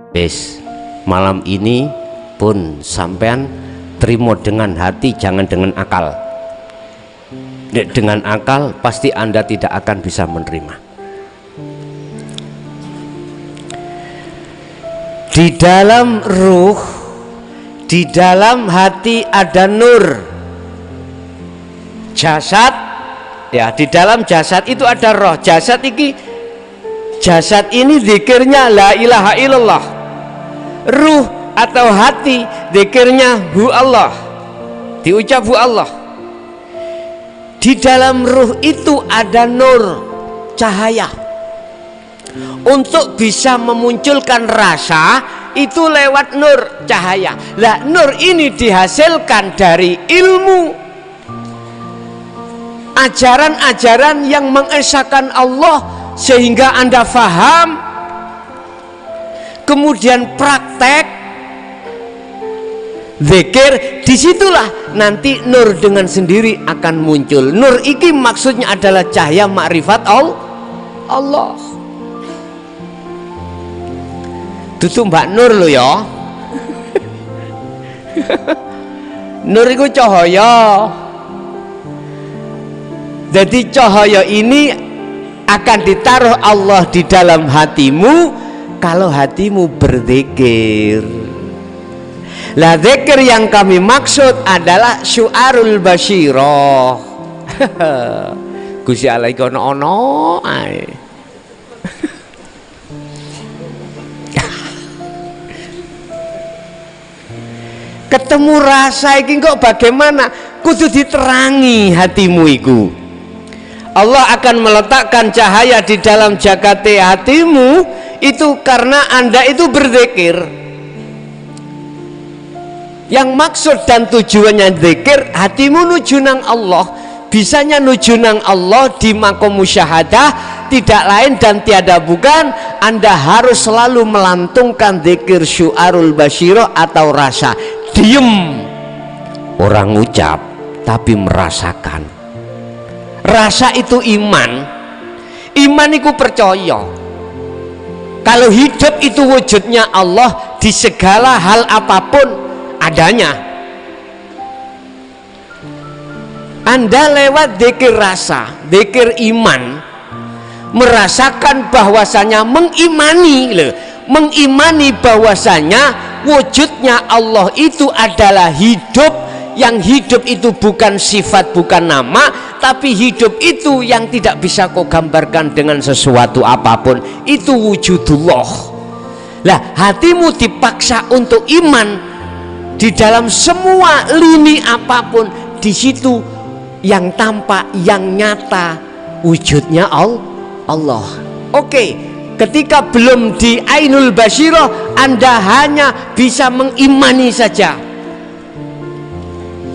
Wis, malam ini pun sampean terima dengan hati, jangan dengan akal. Dengan akal pasti Anda tidak akan bisa menerima. Di dalam ruh, di dalam hati ada nur. Jasad, ya, di dalam jasad itu ada roh. Jasad ini zikirnya la ilaha illallah. Ruh atau hati zikirnya hu Allah, diucap hu Allah. Di dalam ruh itu ada nur, cahaya. Untuk bisa memunculkan rasa itu lewat nur, cahaya. Lah nur ini dihasilkan dari ilmu, ajaran-ajaran yang mengesahkan Allah sehingga Anda faham, kemudian praktek zikir. Disitulah nanti nur dengan sendiri akan muncul. Nur iki maksudnya adalah cahaya makrifat Allah. Tutu Mbak Nur lo ya. Nur itu cahaya. Jadi cahaya ini akan ditaruh Allah di dalam hatimu kalau hatimu berzikir. Lah zikir yang kami maksud adalah syu'arul basyirah. Gusti Allah iki ono ae. Ketemu rasa iki kok bagaimana? Kudu diterangi hatimu iku. Allah akan meletakkan cahaya di dalam jakate hatimu itu karena Anda itu berzikir. Yang maksud dan tujuannya zikir, hatimu nuju nang Allah. Bisanya nuju nang Allah di makom musyahadah, tidak lain dan tiada bukan Anda harus selalu melantungkan zikir syu'arul basyirah atau rasa. Diem, orang ucap tapi merasakan. Rasa itu iman. Iman itu percaya kalau hidup itu wujudnya Allah di segala hal apapun adanya. Anda lewat zikir rasa, zikir iman, merasakan bahwasanya mengimani bahwasanya wujudnya Allah itu adalah hidup. Yang hidup itu bukan sifat, bukan nama, tapi hidup itu yang tidak bisa kau gambarkan dengan sesuatu apapun. Itu wujudullah. Lah hatimu dipaksa untuk iman di dalam semua lini apapun. Di situ yang tampak, yang nyata wujudnya Allah. Oke. Ketika belum di ainul basyirah, Anda hanya bisa mengimani saja.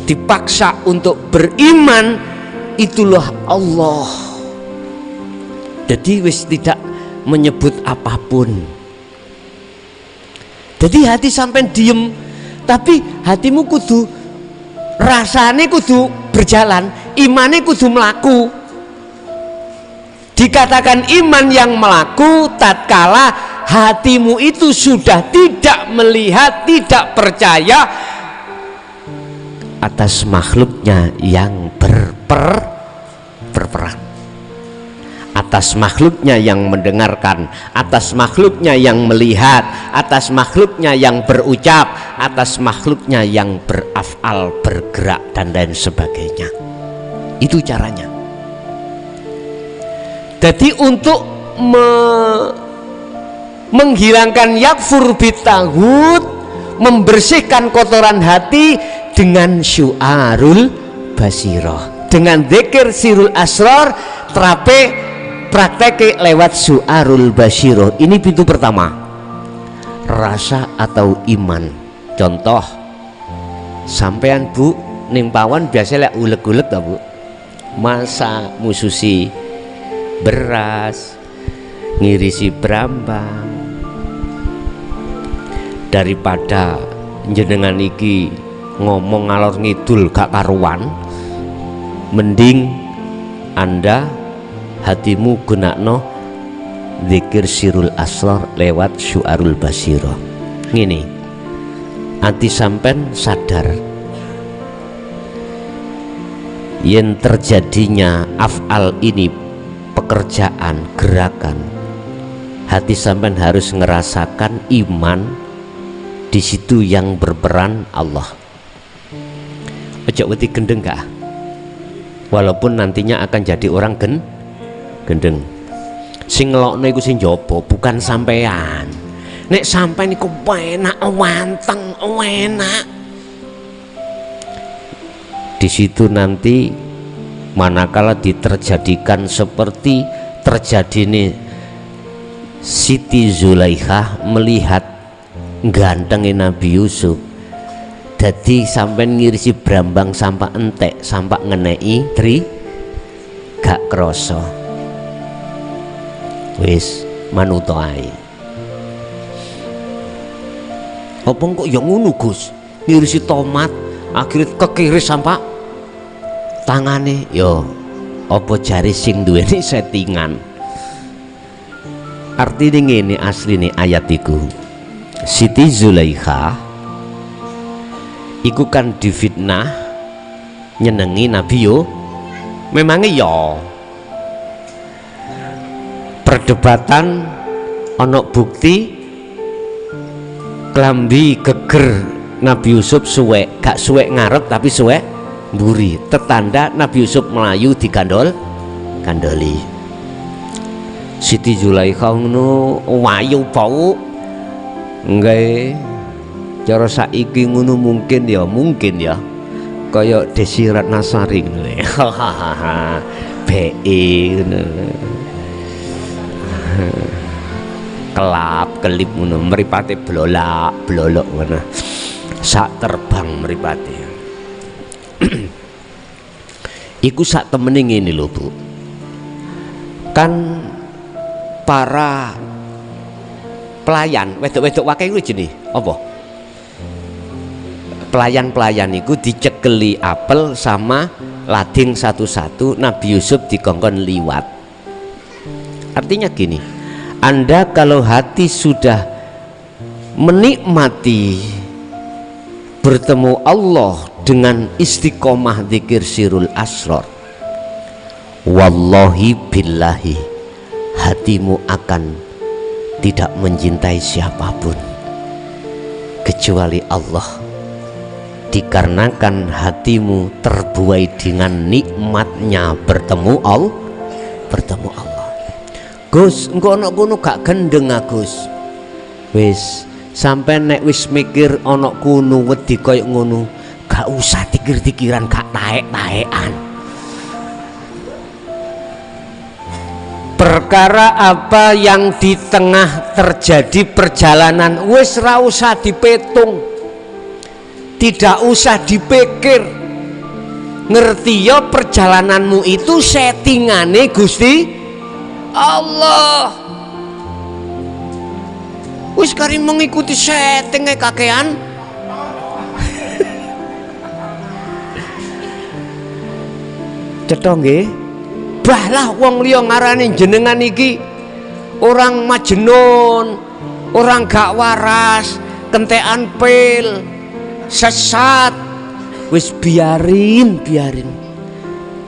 Dipaksa untuk beriman, itulah Allah. Jadi wis tidak menyebut apapun. Jadi hati sampai diem, tapi hatimu kudu rasane kudu berjalan, imane kudu melaku. Dikatakan iman yang melaku tatkala hatimu itu sudah tidak melihat, tidak percaya atas makhluknya yang berperan, atas makhluknya yang mendengarkan, atas makhluknya yang melihat, atas makhluknya yang berucap, atas makhluknya yang berafal, bergerak dan lain sebagainya. Itu caranya. Jadi untuk menghilangkan yakfur bitaghut, membersihkan kotoran hati dengan syu'arul basyirah, dengan zikir sirul asrar, praktek lewat syu'arul basyirah. Ini pintu pertama, rasa atau iman. Contoh, sampean Bu nimpawan biasa lek uleg-uleg ta Bu, masa mususi beras, ngirisi brambang, daripada jenengan iki ngomong ngalor ngidul gak karuan, mending Anda hatimu gunakno Zikir Sirul Asrar lewat Syu'arul Basiro. Ngene, anti sampen sadar yen terjadinya af'al ini, pekerjaan, gerakan, hati sampean harus ngerasakan iman di situ yang berperan Allah. Ojo wedi gendeng gak? Walaupun nantinya akan jadi orang gendeng. Sing ngelokno iku sing njaba, bukan sampean. Nek sampean iku enak, wanteng, enak. Di situ nanti manakala diterjadikan seperti terjadi nih Siti Zulaikha melihat gantengnya Nabi Yusuf, jadi sampai ngirisi brambang sampai entek sampai ngenei tri gak kroso wis manuto ae. Apa kok yang ngono Gus, ngirisi tomat akhirnya kekiris sampai tangane yo apa jari sing duweni settingan. Artinya ngene asline ayat iku, Siti Zulaikha iku kan difitnah nyenengi Nabi yo, memangnya yo perdebatan ono bukti klambi geger Nabi Yusuf suwek, gak suwek ngarep tapi suwek mburi, tetanda Nabi Yusuf melayu kandoli. Siti Zulaikha ngono wayu bau nggih, cara saiki ngono mungkin ya kaya Desi Ratnasari ngono. BE ngono. Kelap-kelip ngono, mripate blolak-blolok ngono. Sak terbang mripate. Iku sak temene ngene lho, Bu. Kan para pelayan wedok-wedok wakai kuwi jenenge apa? Pelayan-pelayan itu dicekeli apel sama lading satu-satu, Nabi Yusuf dikongkon liwat. Artinya gini, Anda kalau hati sudah menikmati bertemu Allah dengan istiqomah zikir Sirul Asrar, wallahi billahi hatimu akan tidak mencintai siapapun kecuali Allah, dikarenakan hatimu terbuai dengan nikmatnya bertemu Allah. Gus, engko ana kono gak gendeng Gus. Wis, sampai nek wis mikir ana kono wedi koyo ngono, gak usah pikir-pikiran, gak taek-taekan. Perkara apa yang di tengah terjadi perjalanan wis ra usah dipetung, tidak usah dipikir. Ngerti ya perjalananmu itu settingane Gusti Allah. Wis kari mengikuti settingnya kakean. Cetha nggih. Bahlah wong liya ngarani jenengan iki orang majnun, orang gak waras, kentekan pil, sesat. Wis biarin.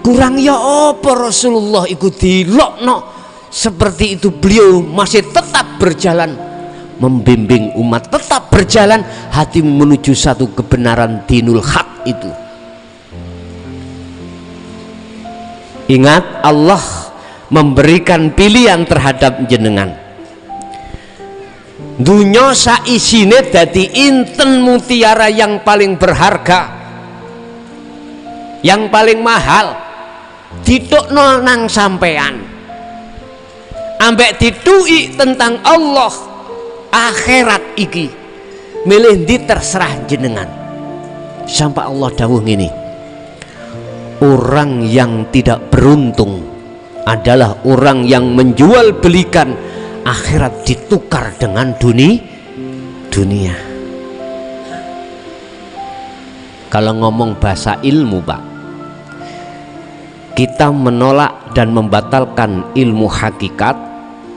Kurang ya apa Rasulullah iku dilokno seperti itu, beliau masih tetap berjalan membimbing umat, tetap berjalan hatimu menuju satu kebenaran dinul haq itu. Ingat, Allah memberikan pilihan terhadap jenengan. Dunya saisine dadi inten mutiara yang paling berharga, yang paling mahal, ditukno nang sampean. Ambek ditui tentang Allah akhirat iki, milih di terserah jenengan. Sampai Allah dawuh ngene, orang yang tidak beruntung adalah orang yang menjual belikan akhirat ditukar dengan dunia. Kalau ngomong bahasa ilmu, Pak, kita menolak dan membatalkan ilmu hakikat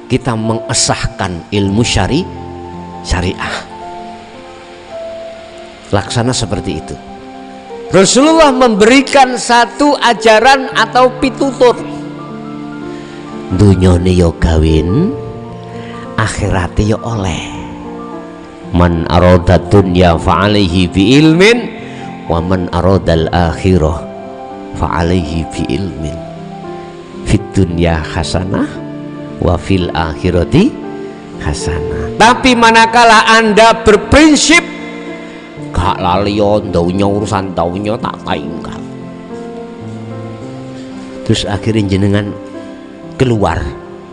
kita mengesahkan ilmu syariah. Laksana seperti itu. Rasulullah memberikan satu ajaran atau pitutur. Dunyane yo gawin, akhirate yo oleh. Man arada dunya fa'alaihi bi ilmin, wa man aradal akhirah fa'alaihi bi ilmin. Fit dunya hasanah wa fil akhirati hasanah. Tapi manakala Anda berprinsip gak lalion daunya urusan daunya tak tinggal, terus akhirnya jenengan keluar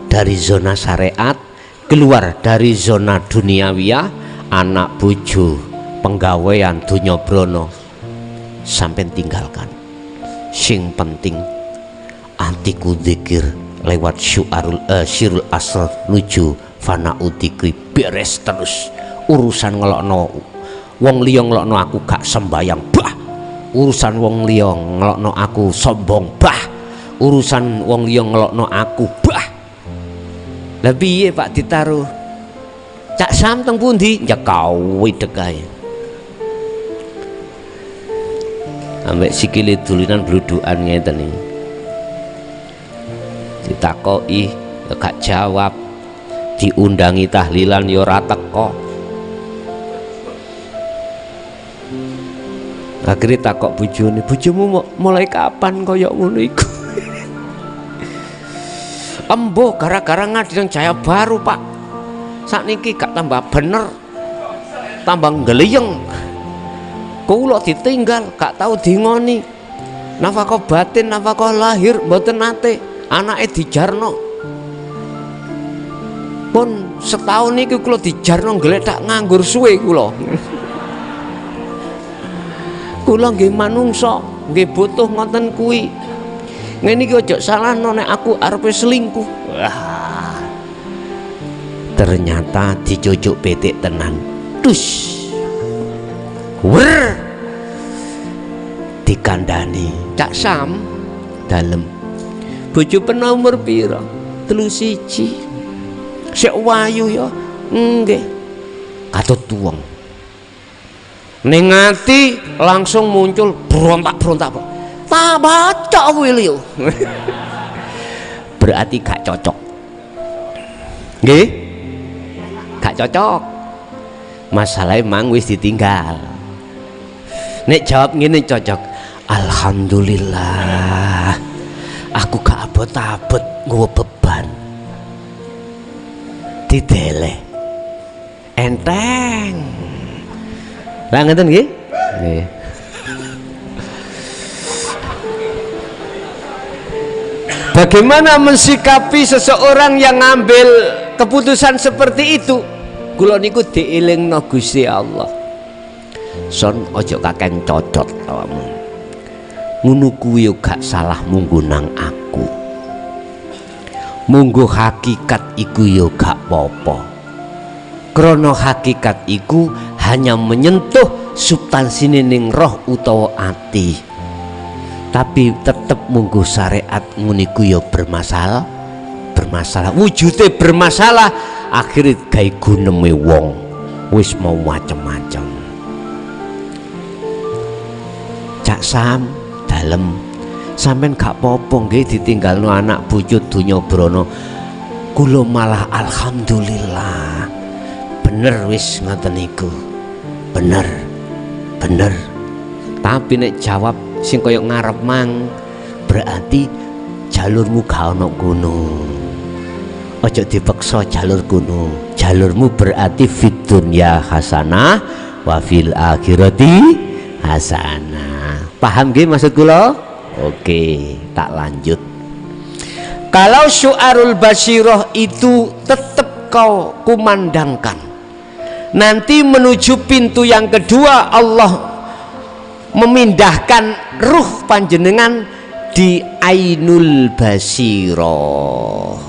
dari zona syariat, keluar dari zona duniawiyah, anak bojo penggawean dunya brono sampai tinggalkan. Sing penting antiku dzikir lewat syirul asr nuju fana utikri, beres terus urusan ngelokno wong liya ngelokno aku gak sembayang bah, urusan wong liya ngelokno aku sombong bah, urusan wong liya ngelokno aku bah. Lah piye Pak ditaruh Cak Sam teng pundi? Ya kawe dekai. Ambek sikile dulinan bludukan ngeten iki. Ditakoki ya gak jawab, diundangi tahlilan ya ora teko. Akhirnya takok bojone, bojomu mulai kapan kaya ngono iku? Embo gara-gara ngadi nang Jaya Baru Pak, sakniki gak tambah bener, tambah ngeliyeng. Kula ditinggal gak tahu dingoni, nafkah batin nafkah lahir mboten nate, anake dijarno. Pun setahun niki kula dijarno gledak nganggur suwe kula. Kula nggih manungsa, nggih butuh ngoten kuwi. Ngene iki aja salahno nek aku arepe selingkuh. Wah. Ternyata dicucuk petik tenan. Dus. Wer. Dikandani. Cak Sam dalem. Bojo penomor pira? 31. Sik wayu ya. Nggih. Katut tuweng. Ning ati langsung muncul berontak-berontak. Tak baca Wilio. Berarti gak cocok. Nggih? Gak cocok. Masalahnya mang wis ditinggal. Nek jawab ngene cocok. Alhamdulillah. Aku gak abot-abot nggawa beban. Dideleh. Enteng. Lah ngeten nggih? Nggih. Bagaimana mensikapi seseorang yang ngambil keputusan seperti itu? Kula niku dielingno Gusti Allah. Son ojo kakek cocot awakmu. Ngono kuwi yo gak salah munggo nang aku. Munggo hakikat iku yo gak apa-apa. Krono hakikat iku hanya menyentuh substansine ning roh utawa ati. Tapi tetep munggo syariat nguniku ya bermasalah, wujude bermasalah, akhirnya gawe guneme wong wis mau macem-macem. Cak Sam dalem sampean gak apa-apa nggih ditinggalno anak bojo donya brana. Kula malah alhamdulillah. Bener wis ngoten niku. Bener. Tapi nek jawab sing kaya ngarep mang berarti jalurmu gak ono kono. Aja dipaksa jalur kono. Jalurmu berarti fid dunya hasanah wa fil akhirati hasanah. Paham nggih maksud kula? Oke, tak lanjut. Kalau syu'arul basyirah itu tetap kau kumandangkan. Nanti menuju pintu yang kedua Allah memindahkan ruh panjenengan di ainul basyirah.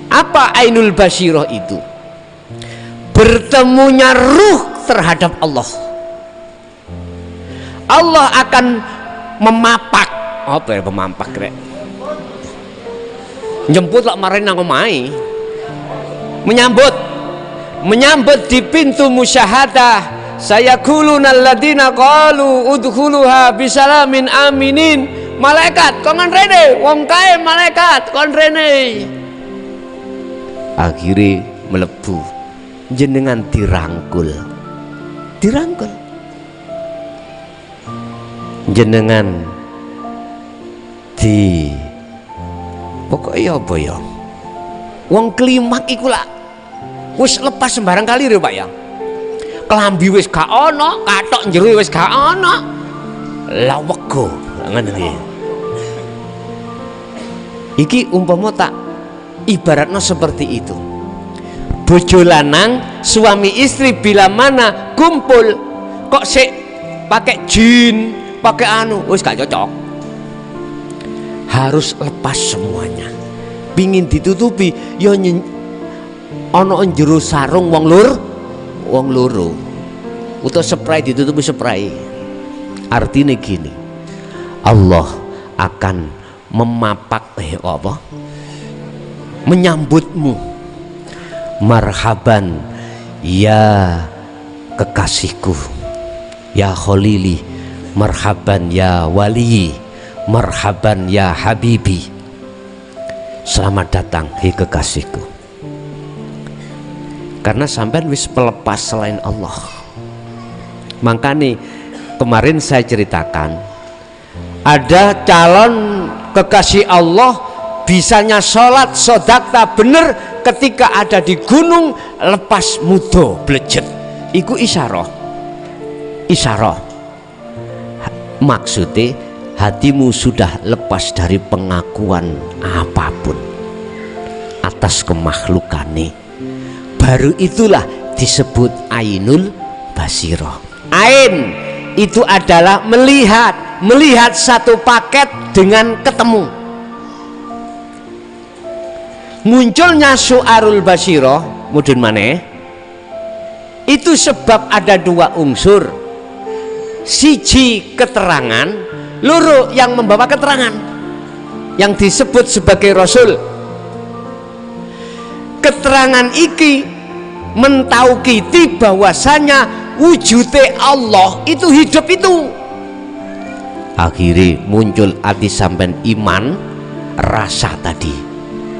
Apa ainul basyirah itu? Bertemunya ruh terhadap Allah. Allah akan memapak. Apa ya memapak rek? Jemput lak marahin nang omahe. menyambut di pintu musyahadah. Sayaquluna alladziina qalu udkhuluha bisalamin aminin. Malaikat kongen rene, wong kae malaikat kon rene. Akhire mlebu, jenengan dirangkul. Jenengan di pokoknya apa ya, wong klimak iku lak wis lepas sembarang kali lho Pak ya. Kelambi wis gak ana, kathok njero wis gak ana. Lah wego ngono iki. Iki umpama tak ibaratnya seperti itu. Bojo lanang suami istri bila mana kumpul kok sik pakai jin, pakai anu, wis gak cocok. Harus lepas semuanya. Pingin ditutupi ya ana njero sarung wong loro. Utawa spray ditutupi spray. Artinya gini, Allah akan menyambutmu. Marhaban ya kekasihku, ya khalili, marhaban ya wali, marhaban ya habibi. Selamat datang hei kekasihku. Karena sampean wis pelepas selain Allah. Makanya kemarin saya ceritakan, ada calon kekasih Allah bisanya sholat sodakta bener ketika ada di gunung lepas mudo blejet. Iku isyarah. Maksudnya hatimu sudah lepas dari pengakuan apapun atas kemahlukane. Baru itulah disebut ainul basirah. Ain itu adalah melihat satu paket dengan ketemu. Munculnya syu'arul basirah mudun maneh itu sebab ada dua unsur. Siji keterangan, loro yang membawa keterangan yang disebut sebagai rasul. Keterangan iki mentaukiti bahwasanya wujudnya Allah itu hidup itu. Akhirnya muncul hati sampean iman, rasa tadi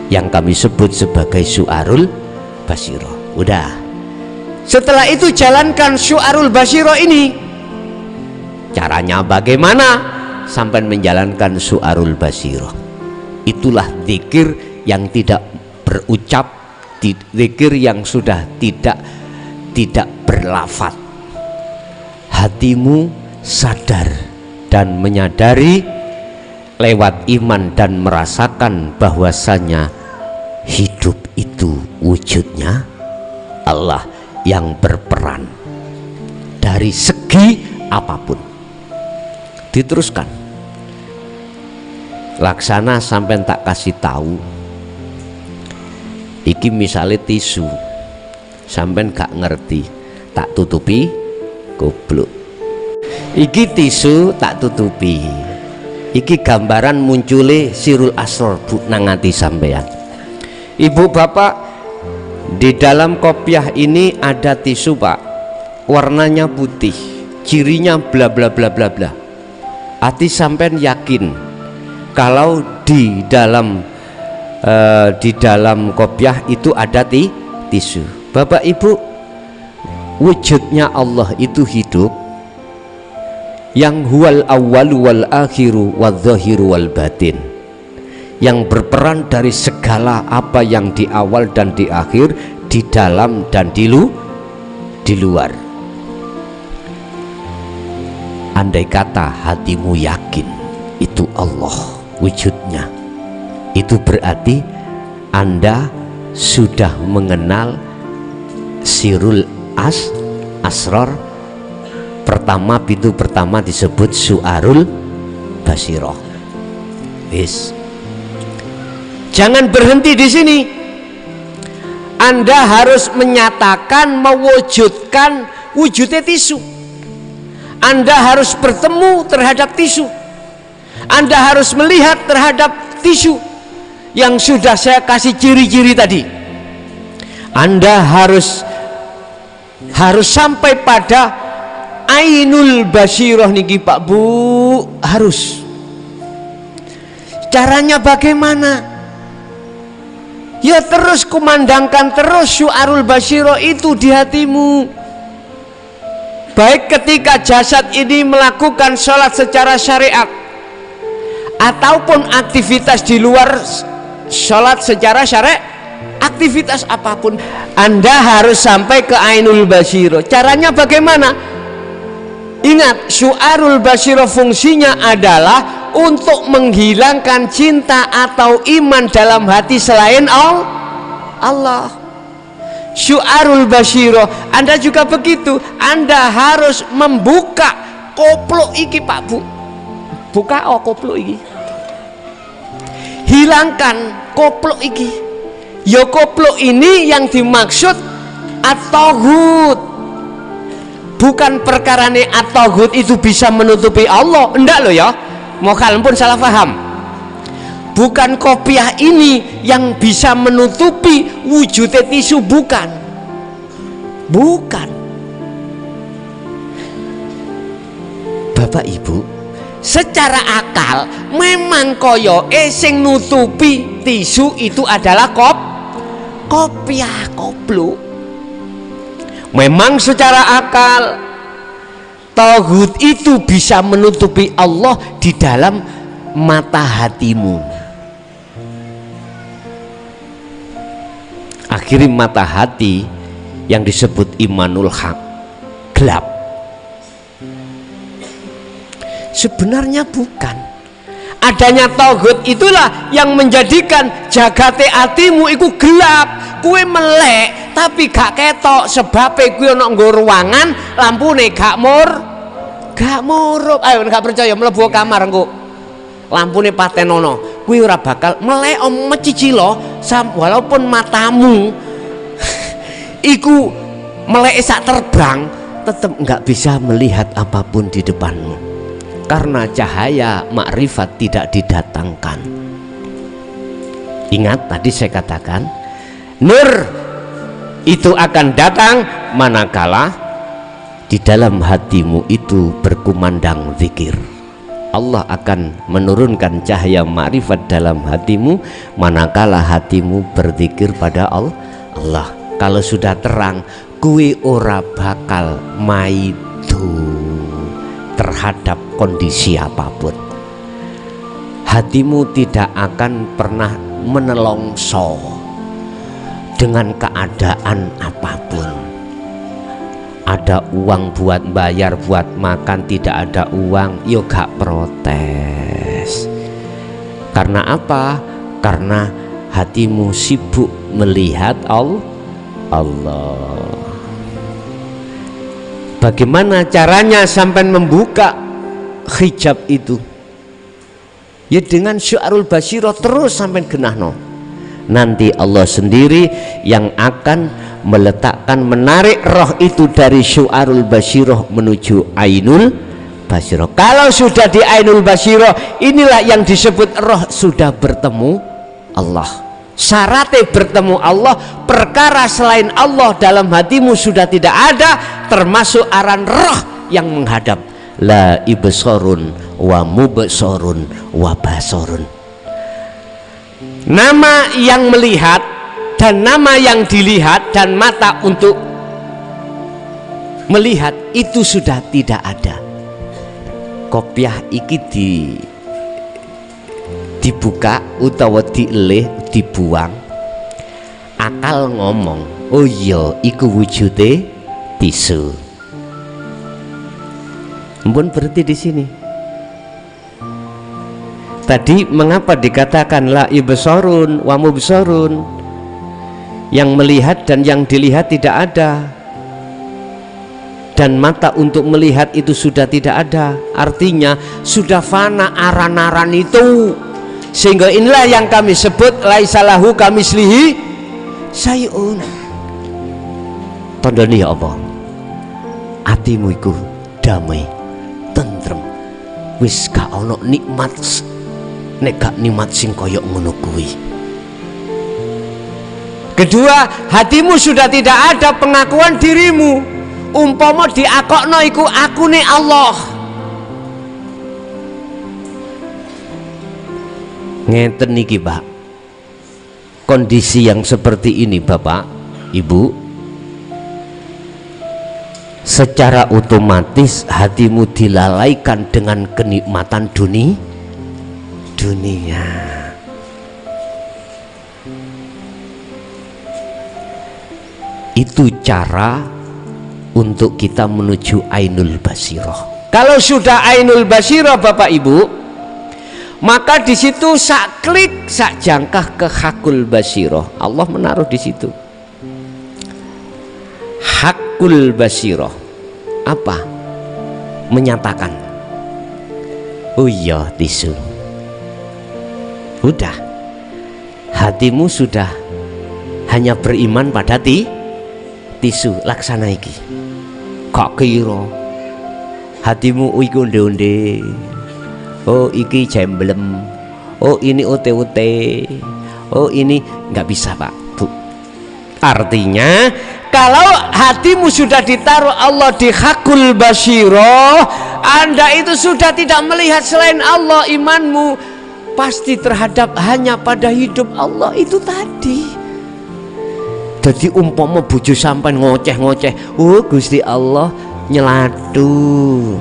yang kami sebut sebagai syu'arul basirah. Udah, setelah itu jalankan syu'arul basirah ini. Caranya bagaimana sampean menjalankan syu'arul basirah? Itulah zikir yang tidak berucap, zikir yang sudah tidak berlafaz. Hatimu sadar dan menyadari lewat iman dan merasakan bahwasanya hidup itu wujudnya Allah yang berperan dari segi apapun. Diteruskan, laksana sampai tak kasih tahu. Iki misalnya tisu, sampean gak ngerti, tak tutupi goblok. Iki tisu tak tutupi. Iki gambaran muncule sirul asror nang ati sampean. Ibu bapak, di dalam kopiah ini ada tisu Pak, warnanya putih, cirinya bla bla bla bla bla. Ati sampean yakin kalau di dalam kopiah itu ada tisu. Bapak ibu, wujudnya Allah itu hidup, yang huwal awwalu wal akhiru wal zahiru wal batin, yang berperan dari segala apa yang di awal dan di akhir, di dalam dan di luar. Andai kata hatimu yakin itu Allah wujudnya, itu berarti Anda sudah mengenal sirul asror pertama. Pintu pertama disebut syu'arul basirah. Wis, jangan berhenti di sini. Anda harus menyatakan, mewujudkan wujudnya tisu. Anda harus bertemu terhadap tisu. Anda harus melihat terhadap tisu yang sudah saya kasih ciri-ciri tadi. Anda harus sampai pada ainul basyirah niki Pak Bu, harus. Caranya bagaimana? Ya terus kumandangkan terus syu'arul basyirah itu di hatimu. Baik ketika jasad ini melakukan sholat secara syariat ataupun aktivitas di luar sholat secara syariat, aktivitas apapun, Anda harus sampai ke ainul basyirah. Caranya bagaimana? Ingat, syu'arul basyirah fungsinya adalah untuk menghilangkan cinta atau iman dalam hati selain Allah. Syu'arul basyirah, Anda juga begitu. Anda harus membuka koplo iki Pak Bu. Buka koplo iki. Hilangkan koplo iki. Ya koplo ini yang dimaksud at-taghut. Bukan perkarane at-taghut itu bisa menutupi Allah, enggak loh ya. Mau kalian pun salah paham. Bukan kopiah ini yang bisa menutupi wujudnya tisu, bukan. Bapak Ibu, secara akal memang koyo sing nutupi tisu itu adalah kopiah koplo. Memang secara akal taghut itu bisa menutupi Allah di dalam mata hatimu. Akhirnya mata hati yang disebut imanul haq gelap. Sebenarnya bukan. Adanya taghut itulah yang menjadikan jagate hatimu itu gelap. Kue melek tapi gak ketok, sebabnya kue ono nggo ruangan lampune gak murup. Ayo gak percaya mlebu kamar engko lampune patenono, kue ora bakal melek mecicilo walaupun matamu iku melek sak terbang, tetap nggak bisa melihat apapun di depanmu karena cahaya makrifat tidak didatangkan. Ingat tadi saya katakan nur itu akan datang manakala di dalam hatimu itu berkumandang zikir. Allah akan menurunkan cahaya makrifat dalam hatimu manakala hatimu berzikir pada Allah. Kalau sudah terang, kuwi ora bakal maidu terhadap kondisi apapun. Hatimu tidak akan pernah menelongso dengan keadaan apapun. Ada uang buat bayar, buat makan, tidak ada uang, yo gak protes. Karena apa? Karena hatimu sibuk melihat Allah. Bagaimana caranya sampai membuka hijab itu? Ya dengan syu'arul basyirah terus sampai genahno. Nanti Allah sendiri yang akan meletakkan, menarik roh itu dari syu'arul basyirah menuju ainul basyirah. Kalau sudah di ainul basyirah, inilah yang disebut roh sudah bertemu Allah. Syaratnya bertemu Allah, perkara selain Allah dalam hatimu sudah tidak ada, termasuk aran roh yang menghadap. La ibsorun wa mubsorun wa basorun. Nama yang melihat dan nama yang dilihat dan mata untuk melihat itu sudah tidak ada. Kopiah iki dibuka utawa dielih, dibuang. Akal ngomong, oh iya iku wujude tisu. Ampun berhenti di sini. Tadi mengapa dikatakan la ibsorun wa mubsorun? Yang melihat dan yang dilihat tidak ada, dan mata untuk melihat itu sudah tidak ada. Artinya sudah fana aran-aran itu, sehingga inilah yang kami sebut laisalahu kamislihi sayun. Tandani ya Allah, hatimu iku damai, tentrem, wis gak ono nikmat nek gak nikmat sing koyok ngono kuwi. Kedua, hatimu sudah tidak ada pengakuan dirimu. Umpama diakokno iku akune Allah. Ngeten niki, Pak. Kondisi yang seperti ini, Bapak, Ibu, secara otomatis hatimu dilalaikan dengan kenikmatan dunia. Itu cara untuk kita menuju ainul basirah. Kalau sudah ainul basirah, Bapak Ibu, maka di situ sak klik sak jangkah ke hakul basirah. Allah menaruh di situ hakul basirah. Apa? Menyatakan, oh iya tisu, udah, hatimu sudah hanya beriman pada tisu. Laksana iki kok kira hatimu iku onde-onde, oh iki jemblem, oh ini ote-ote, oh ini nggak bisa, Pak, Bu. Artinya kalau hatimu sudah ditaruh Allah di hakul basirah, Anda itu sudah tidak melihat selain Allah. Imanmu pasti terhadap hanya pada hidup Allah itu tadi. Jadi umpama bojo sampean ngoceh-ngoceh, oh Gusti Allah nyelatu,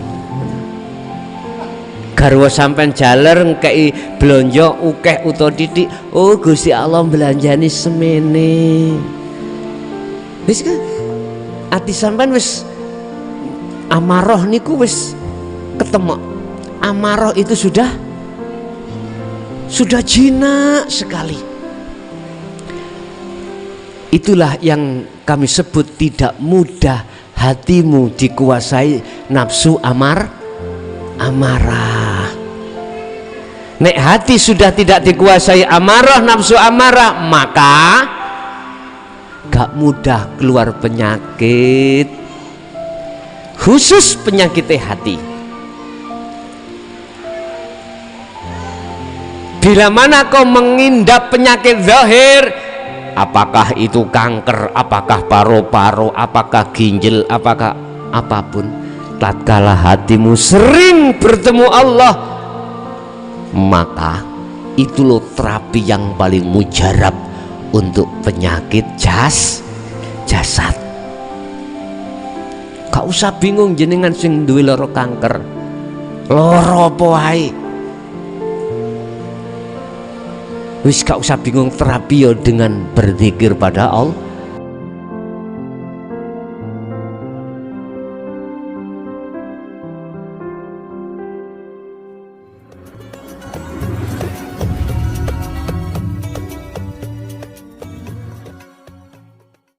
garwa sampean jaler ngkei blonjo ukeh utawa titik, oh Gusti Allah belanjani semene. Wis kan ati sampean wis amarah niku wis ketemu. Amarah itu sudah jinak sekali. Itulah yang kami sebut tidak mudah hatimu dikuasai nafsu amarah. Nek hati sudah tidak dikuasai amarah, nafsu amarah, maka gak mudah keluar penyakit, khusus penyakit hati. Bila mana kau mengindap penyakit zahir, apakah itu kanker, apakah paru-paru, apakah ginjal, apakah apapun, tatkala hatimu sering bertemu Allah, maka itu loh terapi yang paling mujarab untuk penyakit jasad. Gak usah bingung jenengan sing duwe lara kanker, lara apa wae, wis gak usah bingung, terapi ya dengan berzikir pada Allah.